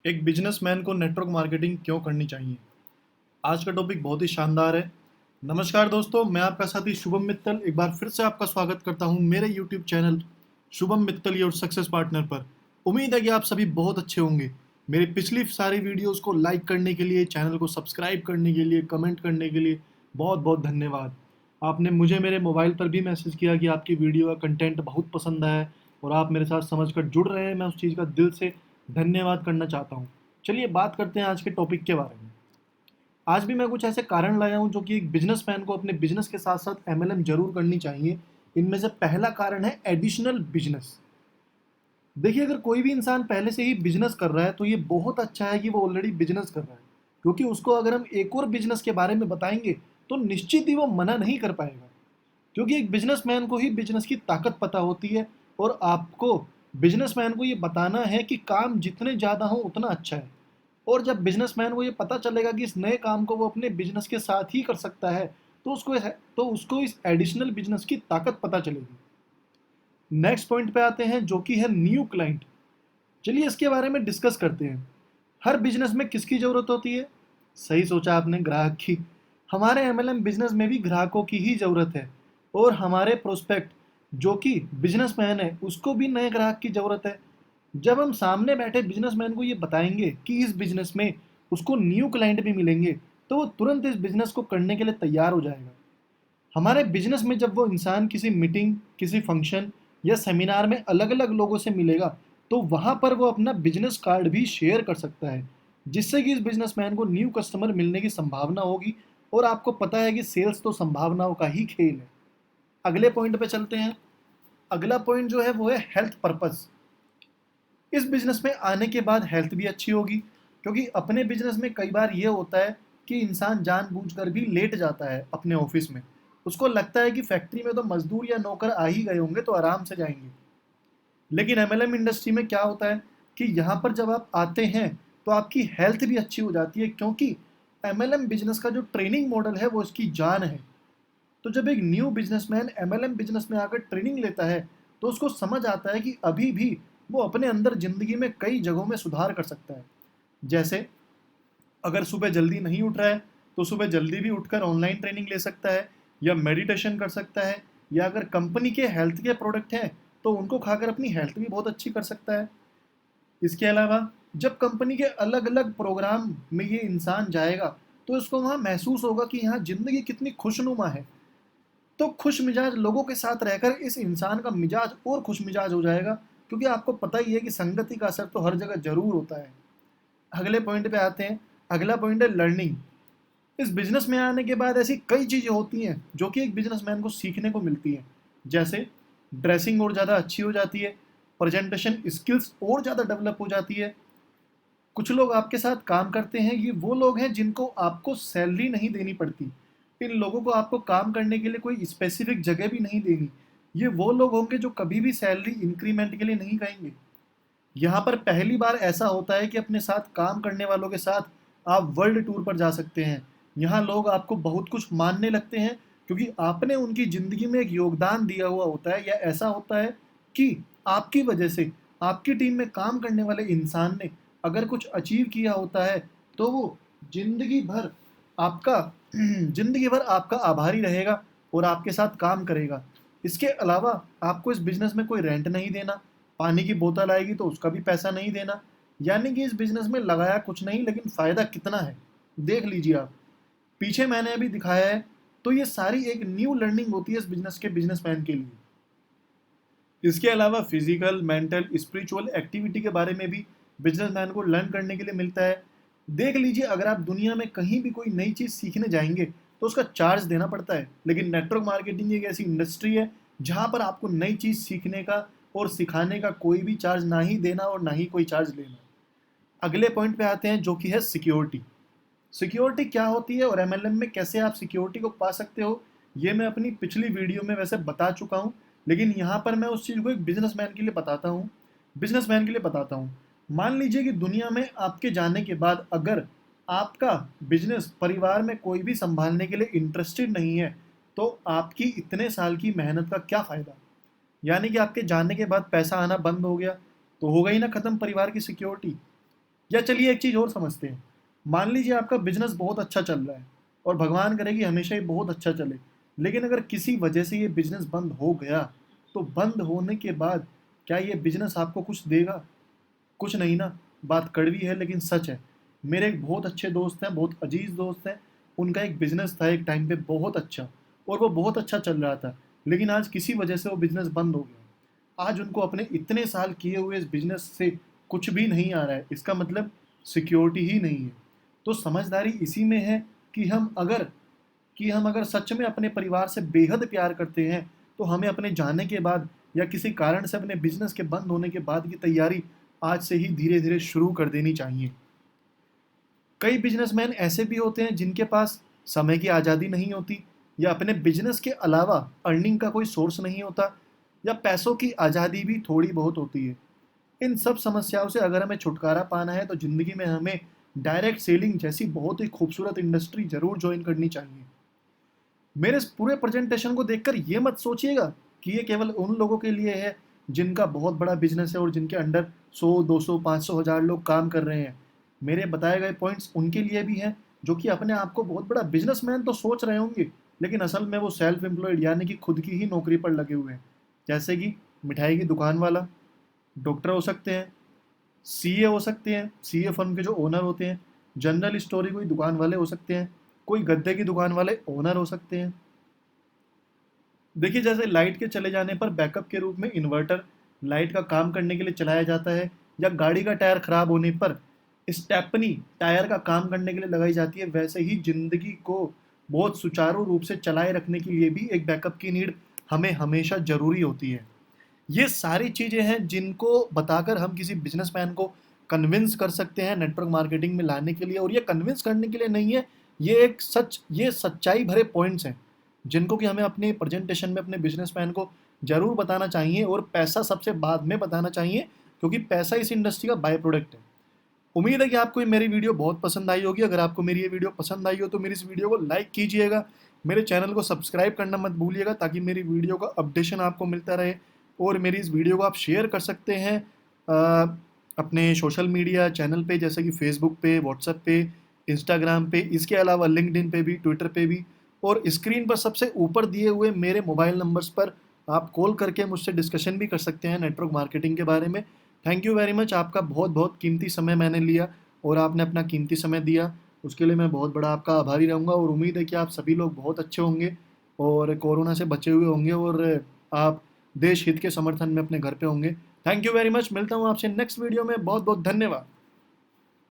एक बिजनेसमैन को network marketing क्यों करनी चाहिए। आज का टॉपिक बहुत ही शानदार है। नमस्कार दोस्तों, मैं आपका साथी शुभम मित्तल एक बार फिर से आपका स्वागत करता हूं मेरे YouTube channel Shubham Mittal your success partner पर। उम्मीद है कि आप सभी बहुत अच्छे होंगे। मेरी पिछली सारी वीडियोस को लाइक करने के लिए, चैनल को सब्सक्राइब करने के लिए, कमेंट करने के लिए बहुत बहुत धन्यवाद। आपने मुझे मेरे मोबाइल पर भी मैसेज किया कि आपकी वीडियो का कंटेंट बहुत पसंद आया है और आप मेरे साथ समझकर जुड़ रहे हैं। मैं उस चीज़ का दिल से धन्यवाद करना चाहता हूँ। चलिए बात करते हैं आज के टॉपिक के बारे में। आज भी मैं कुछ ऐसे कारण लाया हूँ जो कि एक बिजनेसमैन को अपने बिजनेस के साथ साथ एमएलएम जरूर करनी चाहिए। इनमें से पहला कारण है एडिशनल बिजनेस। देखिए, अगर कोई भी इंसान पहले से ही बिजनेस कर रहा है तो ये बहुत अच्छा है कि वो ऑलरेडी बिजनेस कर रहा है, क्योंकि उसको अगर हम एक और बिजनेस के बारे में बताएंगे तो निश्चित ही वो मना नहीं कर पाएगा। क्योंकि एक बिजनेसमैन को ही बिजनेस की ताकत पता होती है और आपको बिजनेसमैन को ये बताना है कि काम जितने ज़्यादा हो उतना अच्छा है। और जब बिजनेसमैन को ये पता चलेगा कि इस नए काम को वो अपने बिजनेस के साथ ही कर सकता है तो उसको इस एडिशनल बिजनेस की ताकत पता चलेगी। नेक्स्ट पॉइंट पे आते हैं जो कि है न्यू क्लाइंट। चलिए इसके बारे में डिस्कस करते हैं। हर बिजनेस में किसकी ज़रूरत होती है? सही सोचा आपने, ग्राहक की। हमारे एमएलएम बिजनेस में भी ग्राहकों की ही ज़रूरत है और हमारे प्रोस्पेक्ट जो कि बिजनेसमैन है उसको भी नए ग्राहक की ज़रूरत है। जब हम सामने बैठे बिजनेसमैन को ये बताएंगे कि इस बिजनेस में उसको न्यू क्लाइंट भी मिलेंगे तो वो तुरंत इस बिजनेस को करने के लिए तैयार हो जाएगा। हमारे बिजनेस में जब वो इंसान किसी मीटिंग, किसी फंक्शन या सेमिनार में अलग अलग लोगों से मिलेगा तो वहाँ पर वो अपना बिजनेस कार्ड भी शेयर कर सकता है, जिससे कि इस बिजनेसमैन को न्यू कस्टमर मिलने की संभावना होगी। और आपको पता है कि सेल्स तो संभावनाओं का ही खेल है। अगले पॉइंट पे चलते हैं। अगला पॉइंट जो है वो है हेल्थ पर्पस। इस बिजनेस में आने के बाद हेल्थ भी अच्छी होगी, क्योंकि अपने बिजनेस में कई बार ये होता है कि इंसान जानबूझकर भी लेट जाता है अपने ऑफिस में। उसको लगता है कि फैक्ट्री में तो मजदूर या नौकर आ ही गए होंगे तो आराम से जाएंगे। लेकिन एमएलएम इंडस्ट्री में क्या होता है कि यहाँ पर जब आप आते हैं तो आपकी हेल्थ भी अच्छी हो जाती है, क्योंकि एमएलएम बिजनेस का जो ट्रेनिंग मॉडल है वो इसकी जान है। तो जब एक न्यू बिजनेसमैन एमएलएम बिजनेस में आकर ट्रेनिंग लेता है तो उसको समझ आता है कि अभी भी वो अपने अंदर जिंदगी में कई जगहों में सुधार कर सकता है। जैसे अगर सुबह जल्दी नहीं उठ रहा है तो सुबह जल्दी भी उठकर ऑनलाइन ट्रेनिंग ले सकता है या मेडिटेशन कर सकता है, या अगर कंपनी के हेल्थ के प्रोडक्ट हैं तो उनको खाकर अपनी हेल्थ भी बहुत अच्छी कर सकता है। इसके अलावा जब कंपनी के अलग अलग प्रोग्राम में ये इंसान जाएगा तो उसको वहाँ महसूस होगा कि यहाँ ज़िंदगी कितनी खुशनुमा है। तो खुश मिजाज लोगों के साथ रहकर इस इंसान का मिजाज और खुश मिजाज हो जाएगा, क्योंकि आपको पता ही है कि संगति का असर तो हर जगह जरूर होता है। अगले पॉइंट पे आते हैं। अगला पॉइंट है लर्निंग। इस बिजनेस में आने के बाद ऐसी कई चीज़ें होती हैं जो कि एक बिजनेसमैन को सीखने को मिलती हैं। जैसे ड्रेसिंग और ज़्यादा अच्छी हो जाती है, प्रेजेंटेशन स्किल्स और ज़्यादा डेवलप हो जाती है। कुछ लोग आपके साथ काम करते हैं, ये वो लोग हैं जिनको आपको सैलरी नहीं देनी पड़ती। इन लोगों को आपको काम करने के लिए कोई स्पेसिफिक जगह भी नहीं देनी। ये वो लोग होंगे जो कभी भी सैलरी इंक्रीमेंट के लिए नहीं कहेंगे। यहाँ पर पहली बार ऐसा होता है कि अपने साथ काम करने वालों के साथ आप वर्ल्ड टूर पर जा सकते हैं। यहाँ लोग आपको बहुत कुछ मानने लगते हैं, क्योंकि आपने उनकी ज़िंदगी में एक योगदान दिया हुआ होता है, या ऐसा होता है कि आपकी वजह से आपकी टीम में काम करने वाले इंसान ने अगर कुछ अचीव किया होता है तो वो ज़िंदगी भर आपका ज़िंदगी भर आपका आभारी रहेगा और आपके साथ काम करेगा। इसके अलावा आपको इस बिज़नेस में कोई रेंट नहीं देना, पानी की बोतल आएगी तो उसका भी पैसा नहीं देना। यानी कि इस बिज़नेस में लगाया कुछ नहीं लेकिन फ़ायदा कितना है देख लीजिए आप। पीछे मैंने अभी दिखाया है। तो ये सारी एक न्यू लर्निंग होती है इस बिज़नेस के बिज़नेसमैन के लिए। इसके अलावा फिजिकल, मेंटल, स्पिरिचुअल एक्टिविटी के बारे में भी बिजनेसमैन को लर्न करने के लिए मिलता है। देख लीजिए, अगर आप दुनिया में कहीं भी कोई नई चीज़ सीखने जाएंगे तो उसका चार्ज देना पड़ता है, लेकिन नेटवर्क मार्केटिंग एक ऐसी इंडस्ट्री है जहाँ पर आपको नई चीज़ सीखने का और सिखाने का कोई भी चार्ज ना ही देना और ना ही कोई चार्ज लेना। अगले पॉइंट पे आते हैं जो कि है सिक्योरिटी। सिक्योरिटी क्या होती है और एमएलएम में कैसे आप सिक्योरिटी को पा सकते हो, ये मैं अपनी पिछली वीडियो में वैसे बता चुका हूँ, लेकिन यहाँ पर मैं उस चीज़ को एक बिजनेसमैन के लिए बताता हूँ। मान लीजिए कि दुनिया में आपके जाने के बाद अगर आपका बिजनेस परिवार में कोई भी संभालने के लिए इंटरेस्टेड नहीं है तो आपकी इतने साल की मेहनत का क्या फ़ायदा। यानी कि आपके जाने के बाद पैसा आना बंद हो गया तो हो गई ना ख़त्म परिवार की सिक्योरिटी। या चलिए एक चीज़ और समझते हैं। मान लीजिए आपका बिजनेस बहुत अच्छा चल रहा है और भगवान करे कि हमेशा ही बहुत अच्छा चले, लेकिन अगर किसी वजह से ये बिजनेस बंद हो गया, तो बंद होने के बाद क्या ये बिजनेस आपको कुछ देगा? कुछ नहीं ना। बात कड़वी है लेकिन सच है। मेरे एक बहुत अच्छे दोस्त हैं, बहुत अजीज दोस्त हैं। उनका एक बिजनेस था एक टाइम पे बहुत अच्छा, और वो बहुत अच्छा चल रहा था, लेकिन आज किसी वजह से वो बिजनेस बंद हो गया। आज उनको अपने इतने साल किए हुए इस बिजनेस से कुछ भी नहीं आ रहा है। इसका मतलब सिक्योरिटी ही नहीं है। तो समझदारी इसी में है कि हम अगर सच में अपने परिवार से बेहद प्यार करते हैं, तो हमें अपने जाने के बाद या किसी कारण से अपने बिजनेस के बंद होने के बाद की तैयारी आज से ही धीरे धीरे शुरू कर देनी चाहिए। कई बिजनेसमैन ऐसे भी होते हैं जिनके पास समय की आज़ादी नहीं होती, या अपने बिजनेस के अलावा अर्निंग का कोई सोर्स नहीं होता, या पैसों की आज़ादी भी थोड़ी बहुत होती है। इन सब समस्याओं से अगर हमें छुटकारा पाना है, तो ज़िंदगी में हमें डायरेक्ट सेलिंग जैसी बहुत ही खूबसूरत इंडस्ट्री ज़रूर ज्वाइन करनी चाहिए। मेरे इस पूरे प्रेजेंटेशन को देखकर ये मत सोचिएगा कि ये केवल उन लोगों के लिए है जिनका बहुत बड़ा बिजनेस है और जिनके अंडर 100, 200, 500, 1000 लोग काम कर रहे हैं। मेरे बताए गए पॉइंट्स उनके लिए भी हैं जो कि अपने आप को बहुत बड़ा बिजनेसमैन तो सोच रहे होंगे, लेकिन असल में वो सेल्फ एम्प्लॉयड यानी कि खुद की ही नौकरी पर लगे हुए हैं। जैसे कि मिठाई की दुकान वाला, डॉक्टर हो सकते हैं, सीए हो सकते हैं, सीए फर्म के जो ओनर होते हैं, जनरल स्टोर की कोई दुकान वाले हो सकते हैं, कोई गद्दे की दुकान वाले ओनर हो सकते हैं। देखिए, जैसे लाइट के चले जाने पर बैकअप के रूप में इन्वर्टर लाइट का काम करने के लिए चलाया जाता है, या गाड़ी का टायर खराब होने पर स्टेपनी टायर का काम करने के लिए लगाई जाती है, वैसे ही जिंदगी को बहुत सुचारू रूप से चलाए रखने के लिए भी एक बैकअप की नीड हमें हमेशा जरूरी होती है। ये सारी चीज़ें हैं जिनको बताकर हम किसी बिजनेसमैन को कन्विंस कर सकते हैं नेटवर्क मार्केटिंग में लाने के लिए। और ये कन्विंस करने के लिए नहीं है, ये सच्चाई भरे पॉइंट्स हैं जिनको कि हमें अपने प्रेजेंटेशन में अपने बिजनेसमैन को ज़रूर बताना चाहिए, और पैसा सबसे बाद में बताना चाहिए, क्योंकि पैसा इस इंडस्ट्री का बाय प्रोडक्ट है। उम्मीद है कि आपको ये मेरी वीडियो बहुत पसंद आई होगी। अगर आपको मेरी ये वीडियो पसंद आई हो तो मेरी इस वीडियो को लाइक कीजिएगा, मेरे चैनल को सब्सक्राइब करना मत भूलिएगा, ताकि मेरी वीडियो का अपडेशन आपको मिलता रहे। और मेरी इस वीडियो को आप शेयर कर सकते हैं अपने सोशल मीडिया चैनल पे, जैसे कि फेसबुक पे, व्हाट्सएप पे, इंस्टाग्राम पे, इसके अलावा लिंक्डइन पे भी, ट्विटर पे भी। और स्क्रीन पर सबसे ऊपर दिए हुए मेरे मोबाइल नंबर्स पर आप कॉल करके मुझसे डिस्कशन भी कर सकते हैं नेटवर्क मार्केटिंग के बारे में। Thank you very much. आपका बहुत बहुत कीमती समय मैंने लिया, और आपने अपना कीमती समय दिया, उसके लिए मैं बहुत बड़ा आपका आभारी रहूँगा। और उम्मीद है कि आप सभी लोग बहुत अच्छे होंगे और कोरोना से बचे हुए होंगे, और आप देश हित के समर्थन में अपने घर पे होंगे। Thank you very much. मिलता हूँ आपसे नेक्स्ट वीडियो में। बहुत बहुत धन्यवाद।